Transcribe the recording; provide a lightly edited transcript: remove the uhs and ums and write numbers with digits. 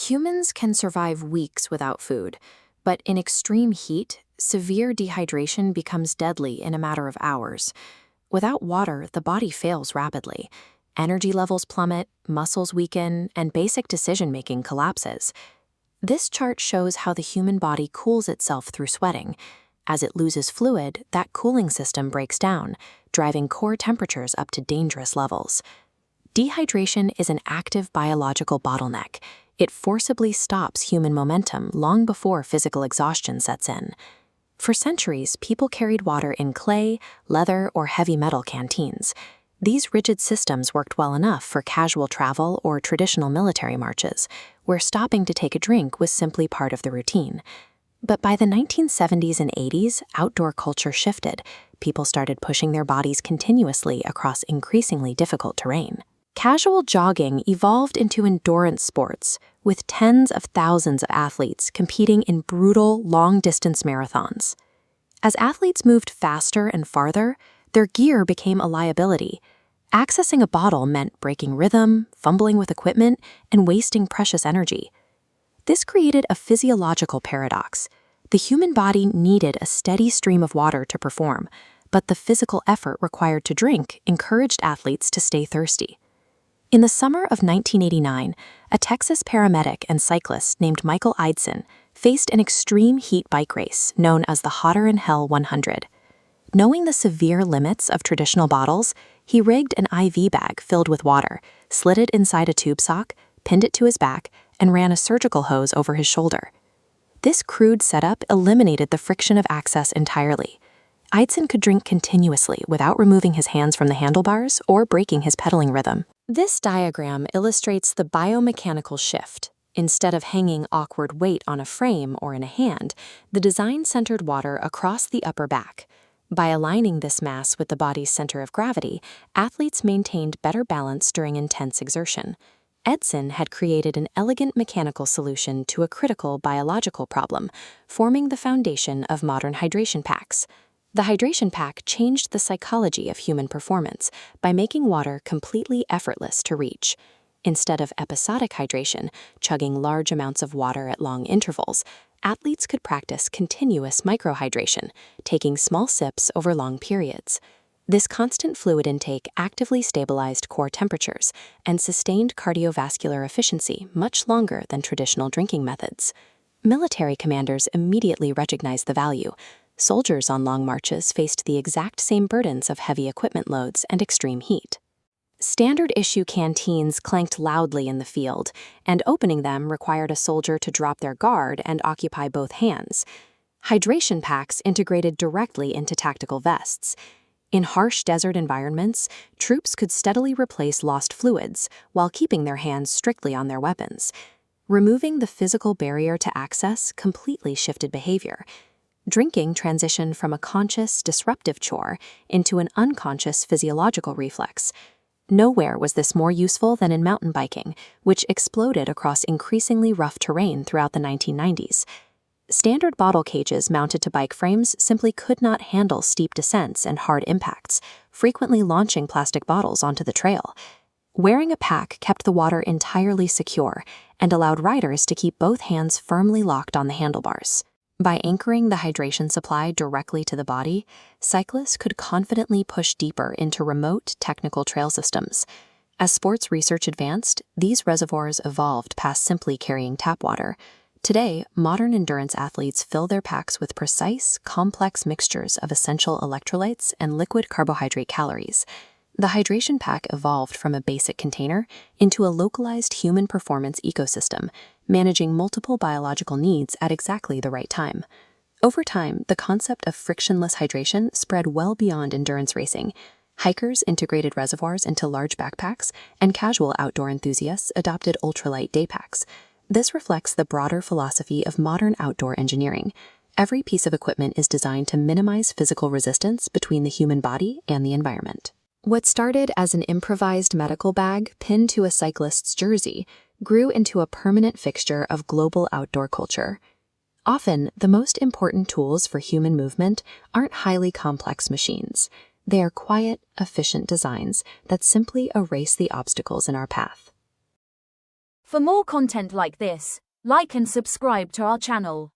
Humans can survive weeks without food, but in extreme heat, severe dehydration becomes deadly in a matter of hours. Without water, the body fails rapidly. Energy levels plummet, muscles weaken, and basic decision-making collapses. This chart shows how the human body cools itself through sweating. As it loses fluid, that cooling system breaks down, driving core temperatures up to dangerous levels. Dehydration is an active biological bottleneck. It forcibly stops human momentum long before physical exhaustion sets in. For centuries, people carried water in clay, leather, or heavy metal canteens. These rigid systems worked well enough for casual travel or traditional military marches, where stopping to take a drink was simply part of the routine. But by the 1970s and 80s, outdoor culture shifted. People started pushing their bodies continuously across increasingly difficult terrain. Casual jogging evolved into endurance sports, with tens of thousands of athletes competing in brutal, long-distance marathons. As athletes moved faster and farther, their gear became a liability. Accessing a bottle meant breaking rhythm, fumbling with equipment, and wasting precious energy. This created a physiological paradox. The human body needed a steady stream of water to perform, but the physical effort required to drink encouraged athletes to stay thirsty. In the summer of 1989, a Texas paramedic and cyclist named Michael Eidson faced an extreme heat bike race known as the Hotter in Hell 100. Knowing the severe limits of traditional bottles, he rigged an IV bag filled with water, slid it inside a tube sock, pinned it to his back, and ran a surgical hose over his shoulder. This crude setup eliminated the friction of access entirely. Eidson could drink continuously without removing his hands from the handlebars or breaking his pedaling rhythm. This diagram illustrates the biomechanical shift. Instead of hanging awkward weight on a frame or in a hand, the design centered water across the upper back. By aligning this mass with the body's center of gravity, athletes maintained better balance during intense exertion. Eidson had created an elegant mechanical solution to a critical biological problem, forming the foundation of modern hydration packs. The hydration pack changed the psychology of human performance by making water completely effortless to reach. Instead of episodic hydration, chugging large amounts of water at long intervals, athletes could practice continuous microhydration, taking small sips over long periods. This constant fluid intake actively stabilized core temperatures and sustained cardiovascular efficiency much longer than traditional drinking methods. Military commanders immediately recognized the value. Soldiers on long marches faced the exact same burdens of heavy equipment loads and extreme heat. Standard issue canteens clanked loudly in the field, and opening them required a soldier to drop their guard and occupy both hands. Hydration packs integrated directly into tactical vests. In harsh desert environments, troops could steadily replace lost fluids while keeping their hands strictly on their weapons. Removing the physical barrier to access completely shifted behavior. Drinking transitioned from a conscious, disruptive chore into an unconscious physiological reflex. Nowhere was this more useful than in mountain biking, which exploded across increasingly rough terrain throughout the 1990s. Standard bottle cages mounted to bike frames simply could not handle steep descents and hard impacts, frequently launching plastic bottles onto the trail. Wearing a pack kept the water entirely secure and allowed riders to keep both hands firmly locked on the handlebars. By anchoring the hydration supply directly to the body, cyclists could confidently push deeper into remote technical trail systems. As sports research advanced, these reservoirs evolved past simply carrying tap water. Today, modern endurance athletes fill their packs with precise, complex mixtures of essential electrolytes and liquid carbohydrate calories. The hydration pack evolved from a basic container into a localized human performance ecosystem, managing multiple biological needs at exactly the right time. Over time, the concept of frictionless hydration spread well beyond endurance racing. Hikers integrated reservoirs into large backpacks, and casual outdoor enthusiasts adopted ultralight day packs. This reflects the broader philosophy of modern outdoor engineering. Every piece of equipment is designed to minimize physical resistance between the human body and the environment. What started as an improvised medical bag pinned to a cyclist's jersey grew into a permanent fixture of global outdoor culture. Often, the most important tools for human movement aren't highly complex machines. They are quiet, efficient designs that simply erase the obstacles in our path. For more content like this, like and subscribe to our channel.